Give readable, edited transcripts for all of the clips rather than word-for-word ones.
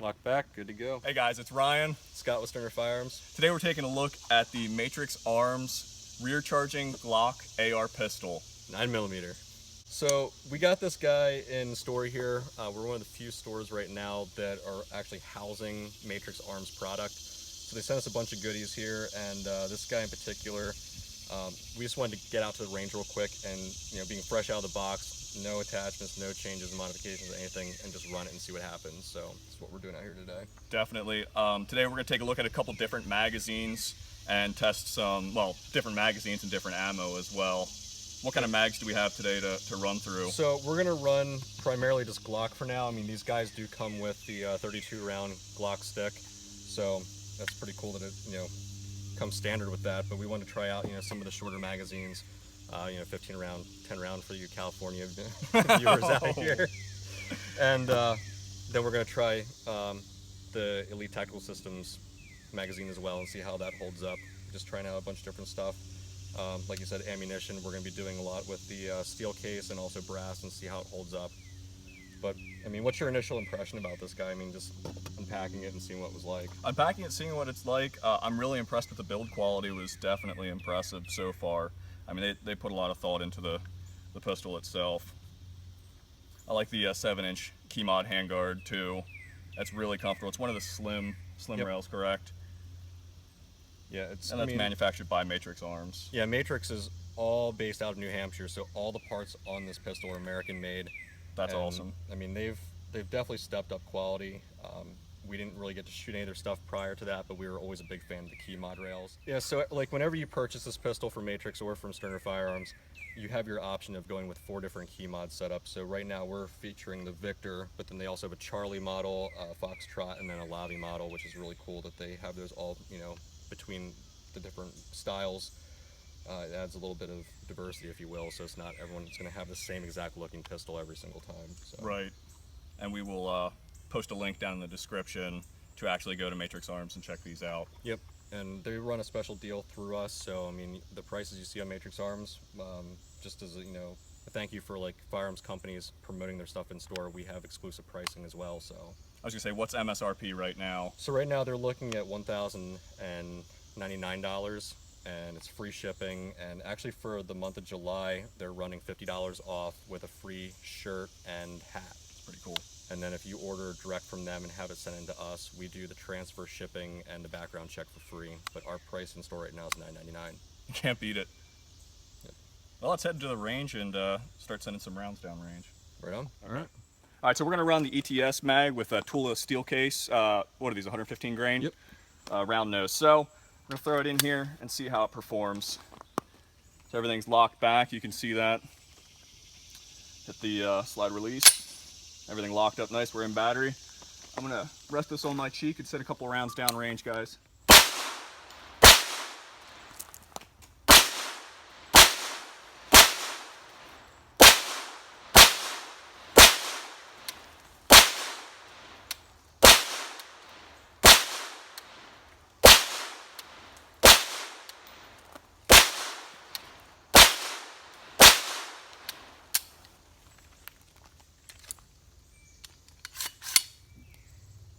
Lock back, good to go. Hey guys, it's Ryan. Scott with Stringer Firearms. Today we're taking a look at the Matrix Arms rear charging Glock AR pistol. 9mm. So we got this guy in store here. We're one of the few stores right now that are actually housing Matrix Arms product. So they sent us a bunch of goodies here, and this guy in particular, we just wanted to get out to the range real quick and, being fresh out of the box, no attachments, no changes, modifications, anything, and just run it and see what happens. So that's what we're doing out here today. Definitely. Today we're going to take a look at a couple different magazines and test some, different magazines and different ammo as well. What kind of mags do we have today to run through? So we're going to run primarily just Glock for now. I mean, these guys do come with the 32-round Glock stick, so that's pretty cool that it, comes standard with that. But we want to try out, some of the shorter magazines, 15 round, 10 round for you California viewers out here. And then we're going to try the Elite Tactical Systems magazine as well and see how that holds up. Just trying out a bunch of different stuff. Like you said, ammunition, we're going to be doing a lot with the steel case and also brass and see how it holds up. But, I mean, what's your initial impression about this guy? I mean, just unpacking it and seeing what it was like. Unpacking it, seeing what it's like, I'm really impressed with the build quality. It was definitely impressive so far. I mean, they put a lot of thought into the pistol itself. I like the 7-inch key mod handguard too. That's really comfortable. It's one of the slim Yep. rails, correct? Yeah, And that's manufactured by Matrix Arms. Yeah, Matrix is all based out of New Hampshire, so all the parts on this pistol are American made. That's And, awesome. I mean, they've definitely stepped up quality. We didn't really get to shoot any of their stuff prior to that, but we were always a big fan of the key mod rails. Yeah, so like whenever you purchase this pistol from Matrix or from Stringer Firearms, you have your option of going with 4 different key mod setups. So right now we're featuring the Victor, but then they also have a Charlie model, a Foxtrot, and then a Lavi model, which is really cool that they have those all, between the different styles. It adds a little bit of diversity, if you will, so it's not everyone's going to have the same exact looking pistol every single time. So. Right. And we will post a link down in the description to actually go to Matrix Arms and check these out. Yep, and they run a special deal through us, so I mean, the prices you see on Matrix Arms, just as a thank you for like firearms companies promoting their stuff in store, we have exclusive pricing as well. So I was gonna say, what's MSRP right now? So right now they're looking at $1,099, and it's free shipping. And actually for the month of July, they're running $50 off with a free shirt and hat. It's pretty cool. And then if you order direct from them and have it sent into us, we do the transfer shipping and the background check for free. But our price in store right now is $9.99. You can't beat it. Yep. Well, let's head to the range and start sending some rounds down range. Right on. All right. All right, so we're gonna run the ETS mag with a Tula steel case. What are these, 115 grain? Yep. Round nose. So we're gonna throw it in here and see how it performs. So everything's locked back. You can see that. Hit the slide release. Everything locked up nice. We're in battery. I'm gonna rest this on my cheek and set a couple rounds down range, guys.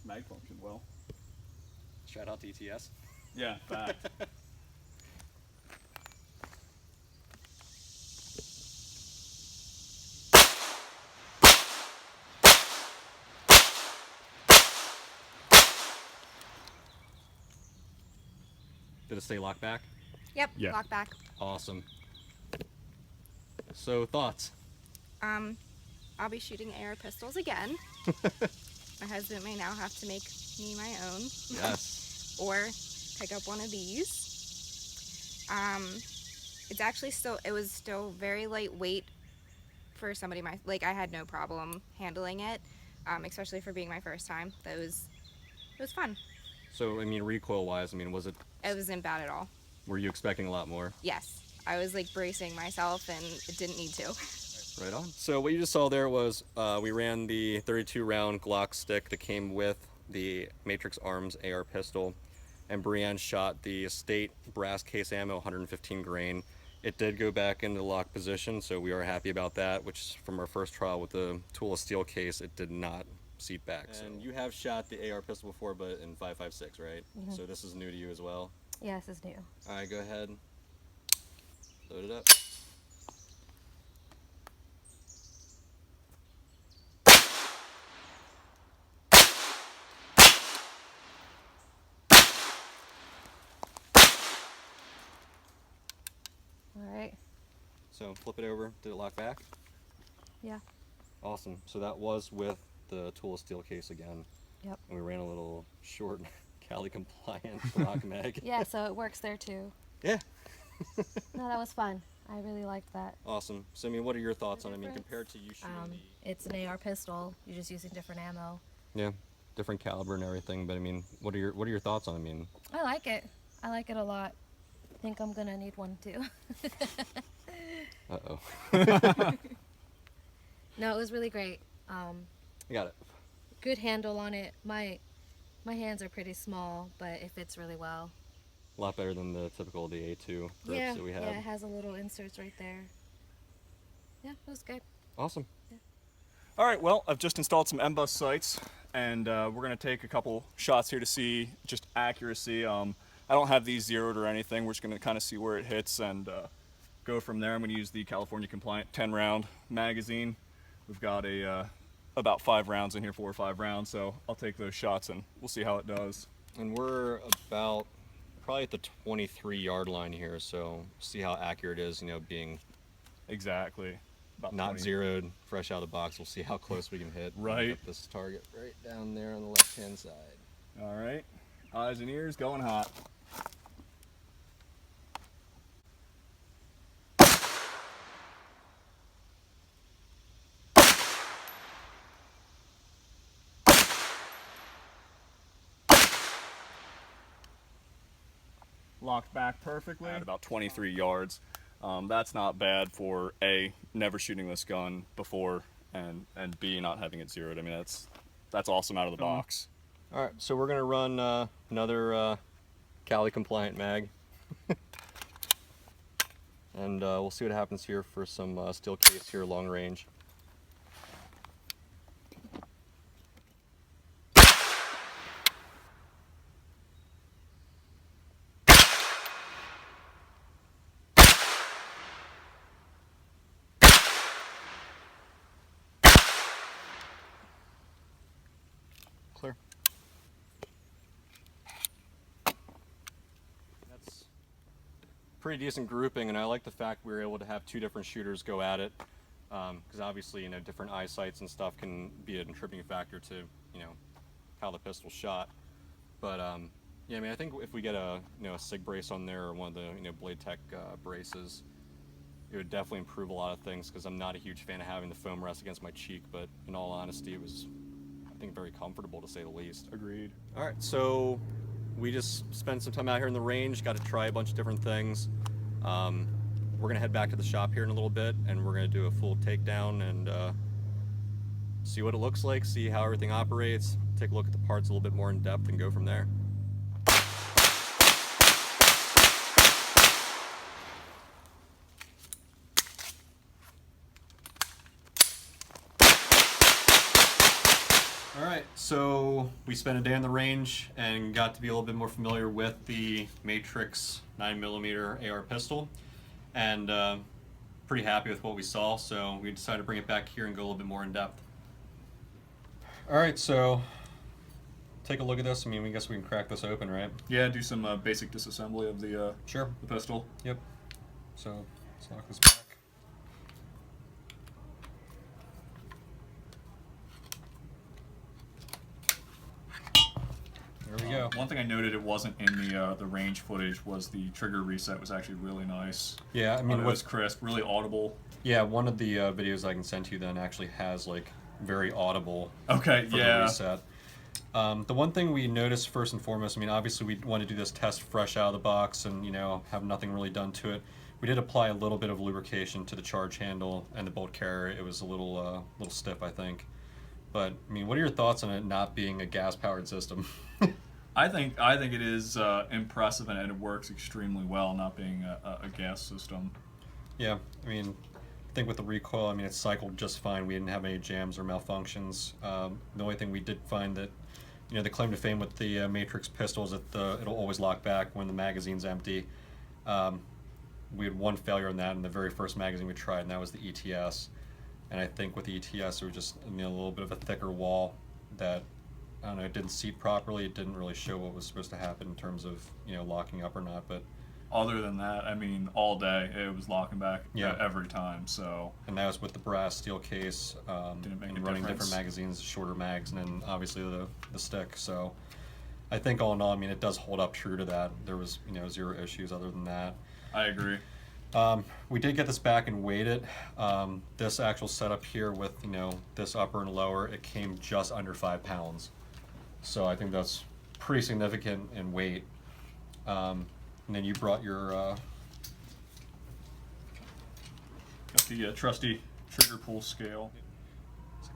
Mag functioned well. Shout out to ETS. Yeah, fact. Did it stay locked back? Yep, Yeah. lock back. Awesome. So thoughts? I'll be shooting AR pistols again. My husband may now have to make me my own. Yes. Or pick up one of these. It's actually it was still very lightweight for somebody I had no problem handling it, especially for being my first time. It was fun. So I mean, recoil wise, I mean, It wasn't bad at all. were you expecting a lot more? Yes, I was like bracing myself and it didn't need to. Right on. So what you just saw there was we ran the 32-round Glock stick that came with the Matrix Arms AR pistol, and Brienne shot the Estate brass case ammo 115 grain. It did go back into lock position, so we are happy about that, which from our first trial with the Tula steel case, it did not seat back. And you have shot the AR pistol before, but in 5.56, right? So this is new to you as well? Yeah, this is new. All right, go ahead. Load it up. All right. So flip it over. Did it lock back? Yeah. Awesome. So that was with the tool steel case again. Yep. And we ran a little short Cali compliant Glock mag. Yeah, so it works there too. Yeah. No, that was fun. I really liked that. Awesome. So I mean, what are your thoughts on it? I mean, compared to you shooting It's an AR pistol. You're just using different ammo. yeah, different caliber and everything. But I mean, what are your thoughts on it? I mean, I like it. I like it a lot. I think I'm gonna need one too. uh-oh. No, it was really great. I got it. Good handle on it. My hands are pretty small, but it fits really well. A lot better than the typical the A2 grips Yeah, that we had. yeah, it has a little inserts right there. Yeah, it was good. Awesome. All right, well, I've just installed some M-Bus sights, and we're going to take a couple shots here to see just accuracy. I don't have these zeroed or anything. We're just going to kind of see where it hits and go from there. I'm going to use the California compliant 10-round magazine. We've got about 5 rounds in here, 4 or 5 rounds, so I'll take those shots and we'll see how it does. And we're about probably at the 23-yard line here, so see how accurate it is, you know, being Exactly. About not 20. zeroed, fresh out of the box. We'll see how close we can hit. Right. Got this target right down there on the left-hand side. All right, eyes and ears going hot. Locked back perfectly at about 23 yards. That's not bad for A, never shooting this gun before, and B, not having it zeroed. I mean, that's awesome out of the box. All right, so we're gonna run another Cali compliant mag. And we'll see what happens here for some steel case here long range. Clear. That's pretty decent grouping, and I like the fact we were able to have 2 different shooters go at it, because obviously, you know, different eyesights and stuff can be a contributing factor to, you know, how the pistol shot. But yeah, I mean, I think if we get a a SIG brace on there or one of the Blade Tech braces, it would definitely improve a lot of things. Because I'm not a huge fan of having the foam rest against my cheek, but in all honesty, it was, I think, very comfortable to say the least. Agreed. All right, so we just spent some time out here in the range, got to try a bunch of different things. We're gonna head back to the shop here in a little bit, and we're gonna do a full takedown and see what it looks like, see how everything operates, take a look at the parts a little bit more in depth, and go from there. All right, so we spent a day on the range and got to be a little bit more familiar with the Matrix 9mm AR pistol, and pretty happy with what we saw, so we decided to bring it back here and go a little bit more in depth. All right, so take a look at this. I mean, we guess we can crack this open, right? Yeah, do some basic disassembly of the Sure. pistol. Yep. So let's lock this back. There we go. One thing I noted it wasn't in the range footage was the trigger reset was actually really nice. Yeah, I mean, It was crisp, really audible. Yeah, one of the videos I can send to you then actually has like very audible Okay, for yeah. the reset. The one thing we noticed first and foremost, I mean, obviously we want to do this test fresh out of the box and, you know, have nothing really done to it. We did apply a little bit of lubrication to the charge handle and the bolt carrier. It was a little stiff, I think. But I mean, what are your thoughts on it not being a gas-powered system? I think it is impressive and it works extremely well, not being a gas system. Yeah, I mean, I think with the recoil, I mean, it cycled just fine. We didn't have any jams or malfunctions. The only thing we did find that, the claim to fame with the Matrix pistol is that it'll always lock back when the magazine's empty. We had one failure in that in the very first magazine we tried, and that was the ETS. And I think with the ETS, it was just a little bit of a thicker wall that, I don't know, it didn't seat properly. It didn't really show what was supposed to happen in terms of, locking up or not. But Other than that, I mean, all day it was locking back every time. So. And that was with the brass steel case, Didn't make and a running difference. different magazines, shorter mags, and then obviously the stick. So I think all in all, I mean, it does hold up true to that. There was, zero issues other than that. I agree. We did get this back and weighed it. This actual setup here with, this upper and lower, it came just under 5 pounds. So I think that's pretty significant in weight. And then you brought your, Got the trusty trigger pull scale.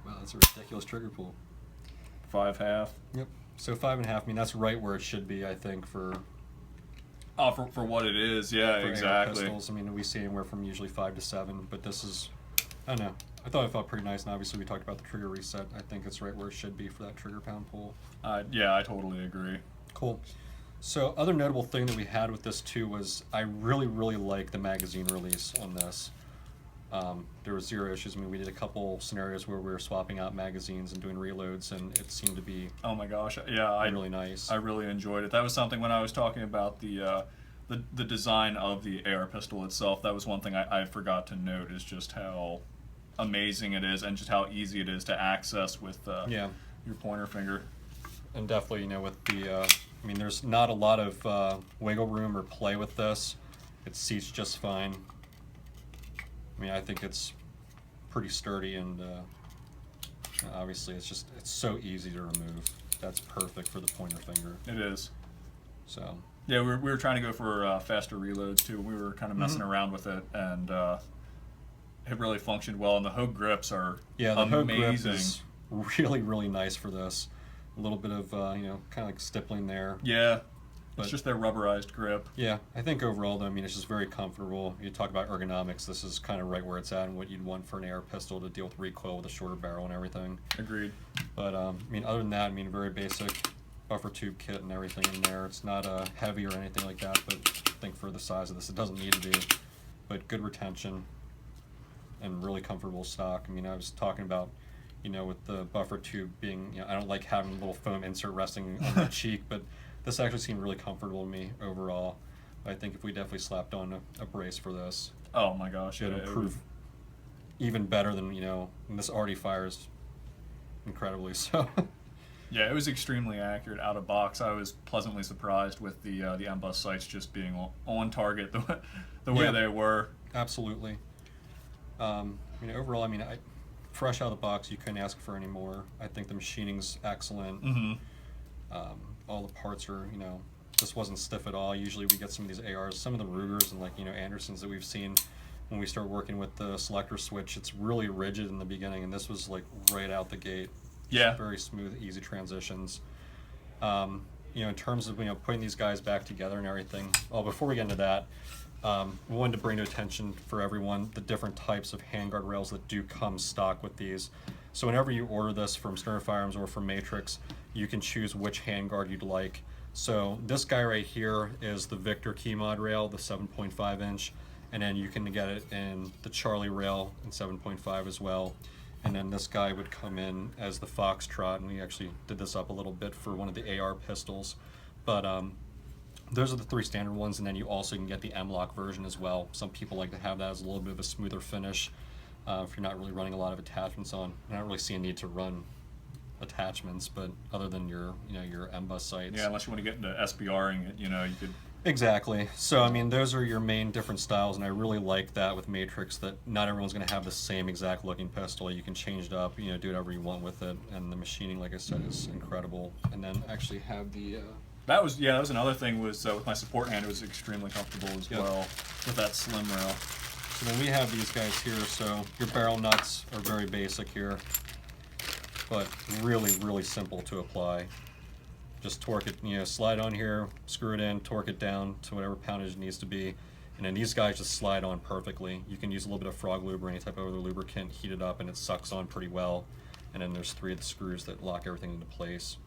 wow, that's a ridiculous trigger pull. 5/2. Yep. So 5.5. I mean, that's right where it should be, I think, for Oh, for what it is, yeah, AR exactly. pistols. I mean, we see anywhere from usually 5 to 7, but this is, I don't know. I thought it felt pretty nice, and obviously we talked about the trigger reset. I think it's right where it should be for that trigger pound pull. Yeah, I totally agree. Cool. So other notable thing that we had with this too was I really, really like the magazine release on this. There was zero issues. I mean, we did a couple scenarios where we were swapping out magazines and doing reloads, and it seemed to be Oh my gosh, yeah, really nice. I really enjoyed it. That was something when I was talking about the design of the AR pistol itself. That was one thing I forgot to note, is just how amazing it is and just how easy it is to access with Yeah. your pointer finger. And definitely, with the, I mean, there's not a lot of wiggle room or play with this. It seats just fine. I mean, I think it's pretty sturdy, and obviously it's so easy to remove. That's perfect for the pointer finger. It is. So, Yeah, we were trying to go for faster reloads too. We were kind of messing around with it, and it really functioned well. And the Hogue grips are yeah, the Hogue grip amazing. is really, really nice for this. A little bit of, kind of like stippling there. Yeah, But- it's just their rubberized grip. Yeah, I think overall, though, I mean, it's just very comfortable. You talk about ergonomics, this is kind of right where it's at and what you'd want for an AR pistol to deal with recoil with a shorter barrel and everything. Agreed. But, I mean, other than that, I mean, very basic buffer tube kit and everything in there. It's not heavy or anything like that, but I think for the size of this, it doesn't need to be. But good retention and really comfortable stock. I mean, I was talking about, with the buffer tube being, I don't like having a little foam insert resting on my cheek, but this actually seemed really comfortable to me overall. I think if we definitely slapped on a brace for this, Oh my gosh, it would improve even better than, and this already fires incredibly, so. Yeah, it was extremely accurate out of box. I was pleasantly surprised with the M-Bus sights just being on target the way Yeah. they were. Absolutely. Overall, fresh out of the box, you couldn't ask for any more. I think the machining's excellent. Mm-hmm. All the parts are, this wasn't stiff at all. Usually we get some of these ARs, some of the Rugers and Andersons that we've seen when we start working with the selector switch. It's really rigid in the beginning, and this was like right out the gate. Yeah. Very smooth, easy transitions. In terms of putting these guys back together and everything. Well, before we get into that, we wanted to bring to attention for everyone the different types of handguard rails that do come stock with these. So whenever you order this from Stern Firearms or from Matrix, you can choose which handguard you'd like. So this guy right here is the Victor key mod rail, the 7.5 inch, and then you can get it in the Charlie rail in 7.5 as well. And then this guy would come in as the Foxtrot, and we actually did this up a little bit for one of the AR pistols. But those are the 3 standard ones, and then you also can get the M-Lock version as well. Some people like to have that as a little bit of a smoother finish if you're not really running a lot of attachments on. I don't really see a need to run attachments, but other than your M-Bus sights. Yeah, unless you want to get into SBRing it, you could. Exactly. So, those are your main different styles, and I really like that with Matrix, that not everyone's going to have the same exact looking pistol. You can change it up, do whatever you want with it, and the machining, like I said, is incredible. And then actually have the... That was another thing was with my support hand, it was extremely comfortable as Yep. well with that slim rail. So then we have these guys here, so your barrel nuts are very basic here, but really, really simple to apply. Just torque it, slide on here, screw it in, torque it down to whatever poundage it needs to be, And then these guys just slide on perfectly. You can use a little bit of frog lube or any type of other lubricant, heat it up, and it sucks on pretty well. And then there's 3 of the screws that lock everything into place.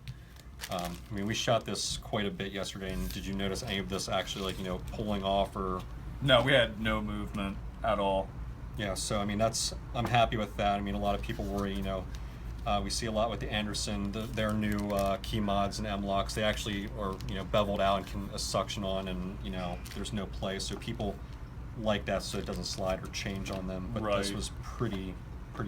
I mean, we shot this quite a bit yesterday, and did you notice any of this actually, like, you know, pulling off or? No, we had no movement at all. Yeah, so I mean, I'm happy with that. I mean, a lot of people worry, you know, we see a lot with the Anderson, their new key mods and M-locks. They actually are, you know, beveled out and can suction on, and you know, there's no play. So people like that, so it doesn't slide or change on them. But this was pretty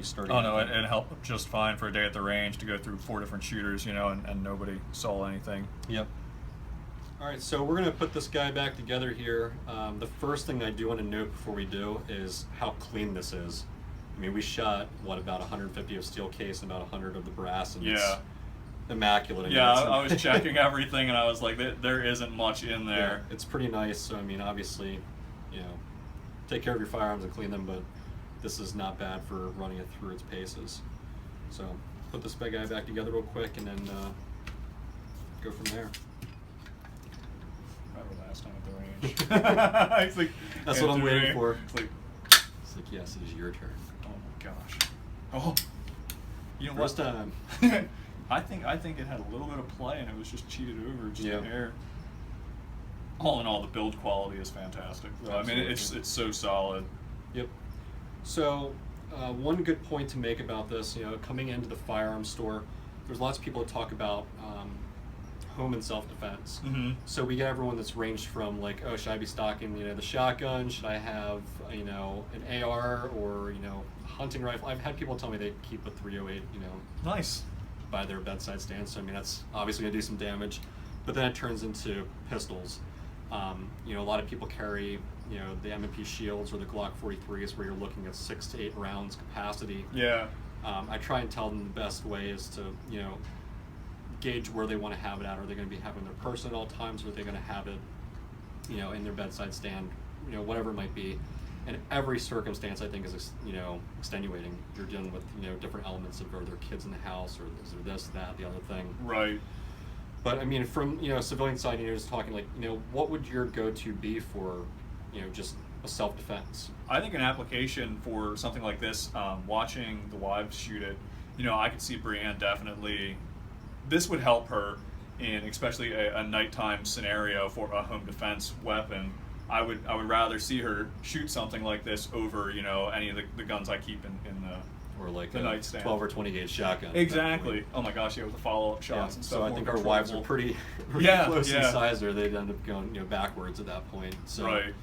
sturdy. Oh no, it helped just fine for a day at the range to go through 4 different shooters, you know, and nobody saw anything. Yep. All right, so we're gonna put this guy back together here. The first thing I do want to note before we do is how clean this is. I mean, we shot, what, about 150 of steel case and about 100 of the brass, and it's immaculate. I mean, Yeah, I was checking everything, and I was like, there isn't much in there. Yeah, it's pretty nice. So I mean, obviously, you know, take care of your firearms and clean them, but this is not bad for running it through its paces. So put this big guy back together real quick, and then go from there. Remember last time at the range? It's like, That's what I'm waiting for. It's like, Yes, it is your turn. oh my gosh. Oh, you know First what? time. I think it had a little bit of play, and it was just cheated over, just Yeah. a hair. All in all, the build quality is fantastic. Though. I mean, it's so solid. Yep. So, one good point to make about this, you know, coming into the firearms store, there's lots of people that talk about home and self-defense. Mm-hmm. So we get everyone that's ranged from like, oh, should I be stocking, you know, the shotgun? Should I have, you know, an AR or, you know, a hunting rifle? I've had people tell me they keep a 308, you know, Nice. by their bedside stand. So I mean, that's obviously gonna do some damage. But then it turns into pistols. You know, a lot of people carry, you know, the M&P shields or the Glock 43s, where you're looking at 6 to 8 rounds capacity. Yeah. I try and tell them the best way is to, you know, gauge where they want to have it at. Are they going to be having their person at all times, or are they going to have it, you know, in their bedside stand, you know, whatever it might be. And every circumstance, I think, is, you know, extenuating. You're dealing with, you know, different elements of, are there kids in the house, or is there this, that, the other thing. Right. But I mean, from, you know, civilian side, you know, just talking like, you know, what would your go-to be for, you know, just a self-defense? I think an application for something like this, watching the wives shoot it, you know, I could see Brianne definitely. This would help her in especially a nighttime scenario for a home defense weapon. I would rather see her shoot something like this over, you know, any of the guns I keep in the Or like the a nightstand. 12 or 20 gauge shotgun. at that Exactly. point. Oh my gosh, yeah, with the follow-up Yeah, shots and stuff. so I more think our wives are controllable. pretty Yeah, close in yeah. size there. They'd end up going, you know, backwards at that point. So Right.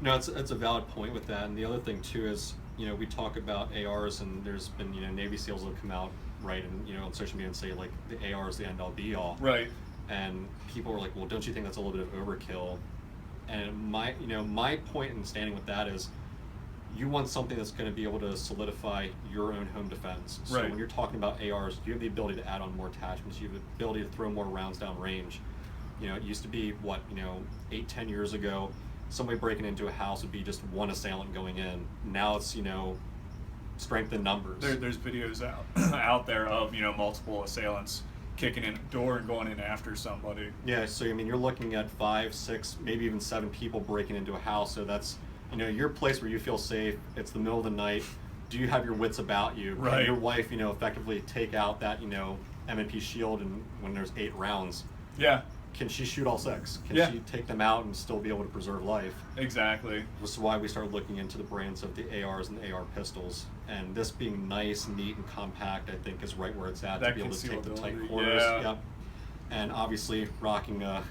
no, it's a valid point with that. And the other thing too is, you know, we talk about ARs, and there's been, you know, Navy SEALs that have come out, right, and, you know, on social media and say like the AR is the end all be all. Right. And people were like, well, don't you think that's a little bit of overkill? And my point in standing with that is, you want something that's going to be able to solidify your own home defense. So Right. when you're talking about ARs, you have the ability to add on more attachments. You have the ability to throw more rounds down range. You know, it used to be, what, you know, 8-10 years ago, somebody breaking into a house would be just one assailant going in. Now it's, you know, strength in numbers. There's videos out there of, you know, multiple assailants kicking in a door and going in after somebody. Yeah, so I mean, you're looking at 5, 6, maybe even 7 people breaking into a house. So that's, you know, your place where you feel safe. It's the middle of the night. Do you have your wits about you? Right. Can your wife, you know, effectively take out that, you know, M&P shield, and when there's 8 rounds, Yeah. can she shoot all 6? Can Yeah. she take them out and still be able to preserve life? Exactly. This is why we started looking into the brands of the ARs and the AR pistols. And this being nice, neat, and compact, I think is right where it's at, to That be able to take the tight concealability, corners. yeah. Yep. And obviously, rocking a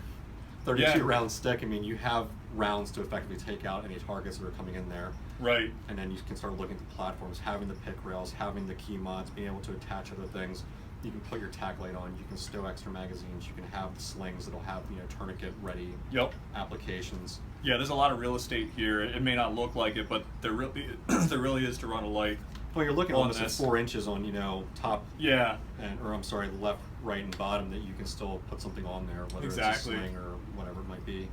32 round stick, I mean, you have rounds to effectively take out any targets that are coming in there. Right. And then you can start looking at the platforms, having the pick rails, having the key mods, being able to attach other things. You can put your tack light on, you can stow extra magazines, you can have the slings that'll have, you know, tourniquet ready Yep. applications. Yeah, there's a lot of real estate here. It may not look like it, but there really there really is to run a light. Well, you're looking On almost at this. 4 inches on, you know, top Yeah. or I'm sorry, the left, right, and bottom, that you can still put something on there, whether Exactly. it's a sling or whatever it might be.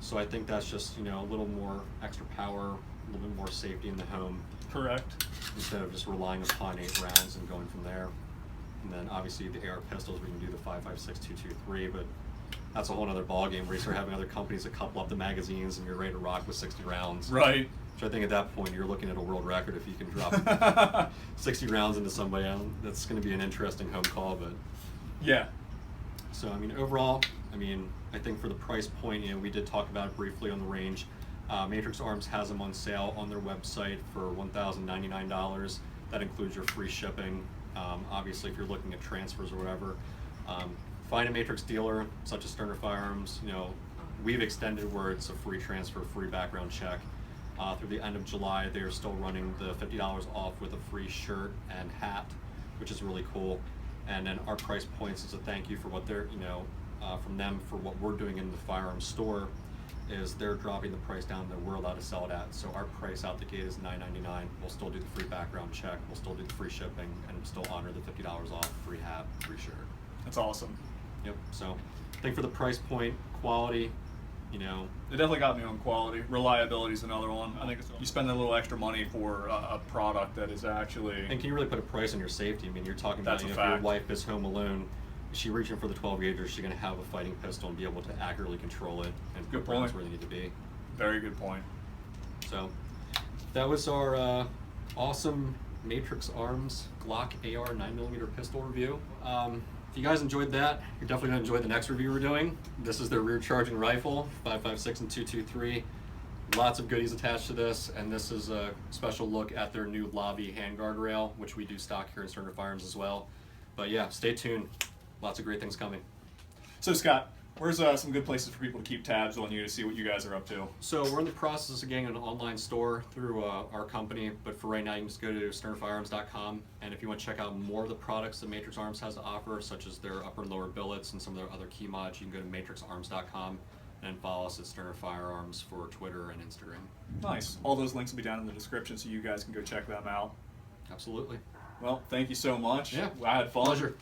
So I think that's just, you know, a little more extra power, a little bit more safety in the home, Correct. instead of just relying upon 8 rounds and going from there. And then obviously the AR pistols, we can do the 5.56, 2.23, but that's a whole other ballgame where you start having other companies that couple up the magazines and you're ready to rock with 60 rounds. Right. Which I think at that point you're looking at a world record if you can drop 60 rounds into somebody. That's going to be an interesting home call, but Yeah. so I mean overall, I mean I think for the price point, you know, we did talk about it briefly on the range. Matrix Arms has them on sale on their website for $1,099. That includes your free shipping. Obviously, if you're looking at transfers or whatever, find a Matrix dealer such as Sterner Firearms. You know, we've extended where it's a free transfer, free background check. Through the end of July, they are still running the $50 off with a free shirt and hat, which is really cool. And then our price points is a thank you for what they're, you know, from them for what we're doing in the firearms store. Is they're dropping the price down that we're allowed to sell it at. So our price out the gate is $9.99. We'll still do the free background check. We'll still do the free shipping, and still honor the $50 off, free hat, free shirt. That's awesome. Yep. So I think for the price point, quality, you know, It definitely got me on quality. Reliability is another one. I think you spend a little extra money for a product that is actually. and can you really put a price on your safety? I mean, you're talking about, That's you a know, if your fact. wife is home alone, is she reaching for the 12 gauge, or is she going to have a fighting pistol and be able to accurately control it and Good put rounds point. where they need to be? Very good point. So that was our awesome Matrix Arms Glock AR 9mm pistol review. If you guys enjoyed that, you're definitely going to enjoy the next review we're doing. This is their rear charging rifle, 5.56 and 2.23. Lots of goodies attached to this, and this is a special look at their new lobby handguard rail, which we do stock here in Sterner Firearms as well. But yeah, stay tuned. Lots of great things coming. So Scott, where's some good places for people to keep tabs on you to see what you guys are up to? So we're in the process of getting an online store through our company, but for right now you can just go to sternerfirearms.com, and if you want to check out more of the products that Matrix Arms has to offer, such as their upper and lower billets and some of their other key mods, you can go to matrixarms.com and follow us at Sterner Firearms for Twitter and Instagram. Nice. All those links will be down in the description so you guys can go check them out. Absolutely. Well, thank you so much. Yeah. I had fun. Pleasure.